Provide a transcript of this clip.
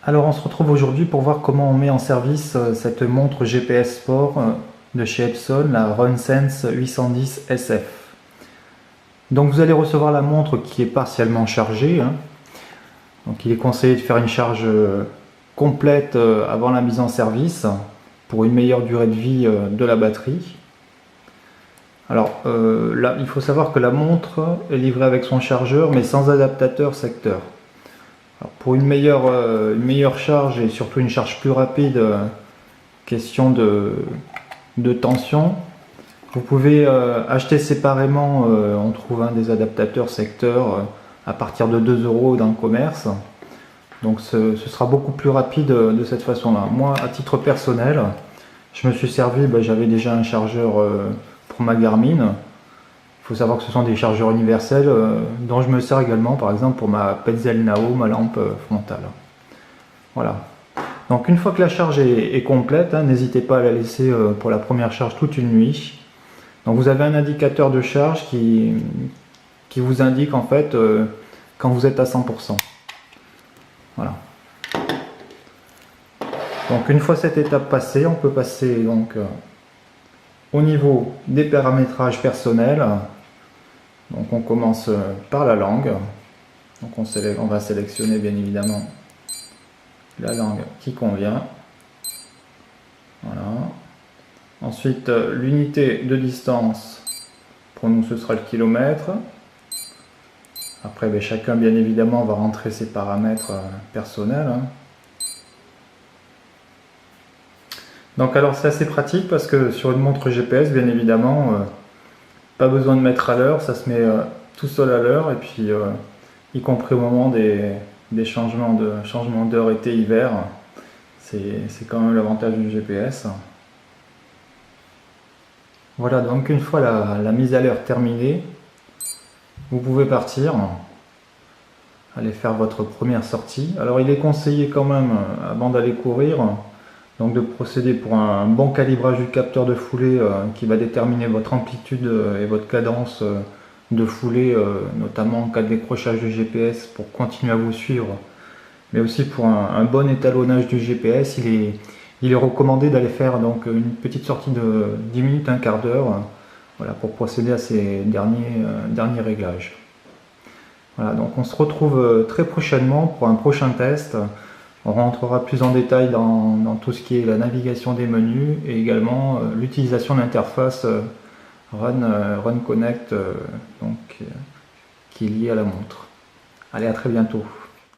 Alors on se retrouve aujourd'hui pour voir comment on met en service cette montre GPS Sport de chez Epson, la RunSense 810 SF. Donc vous allez recevoir la montre qui est partiellement chargée, hein. Donc il est conseillé de faire une charge complète avant la mise en service pour une meilleure durée de vie de la batterie. Alors là, il faut savoir que la montre est livrée avec son chargeur mais sans adaptateur secteur. Alors, pour une meilleure charge et surtout une charge plus rapide, question de tension, vous pouvez acheter séparément, on trouve des adaptateurs secteur à partir de 2 euros dans le commerce. Donc ce sera beaucoup plus rapide de cette façon-là. Moi, à titre personnel, je me suis servi, j'avais déjà un chargeur pour ma Garmin. Il faut savoir que ce sont des chargeurs universels dont je me sers également, par exemple pour ma Petzl Nao, ma lampe frontale. Voilà. Donc une fois que la charge est complète, n'hésitez pas à la laisser pour la première charge toute une nuit. Donc vous avez un indicateur de charge qui vous indique en fait quand vous êtes à 100%. Voilà. Donc une fois cette étape passée, on peut passer donc au niveau des paramétrages personnels. Donc on commence par la langue. Donc on va sélectionner bien évidemment la langue qui convient. Voilà. Ensuite l'unité de distance, pour nous ce sera le kilomètre. Après chacun bien évidemment va rentrer ses paramètres personnels. Donc alors c'est assez pratique parce que sur une montre GPS bien évidemment pas besoin de mettre à l'heure, ça se met tout seul à l'heure et puis y compris au moment des changements d'heure été-hiver, c'est quand même l'avantage du GPS. Voilà, donc une fois la mise à l'heure terminée, vous pouvez partir, aller faire votre première sortie. Alors il est conseillé quand même, avant d'aller courir, donc de procéder pour un bon calibrage du capteur de foulée qui va déterminer votre amplitude et votre cadence de foulée, notamment en cas de décrochage du GPS pour continuer à vous suivre. Mais aussi pour un bon étalonnage du GPS, il est recommandé d'aller faire donc une petite sortie de 10 minutes, un quart d'heure, voilà, pour procéder à ces derniers réglages. Voilà, donc on se retrouve très prochainement pour un prochain test. On rentrera plus en détail dans tout ce qui est la navigation des menus et également l'utilisation de l'interface Run Connect qui est liée à la montre. Allez, à très bientôt.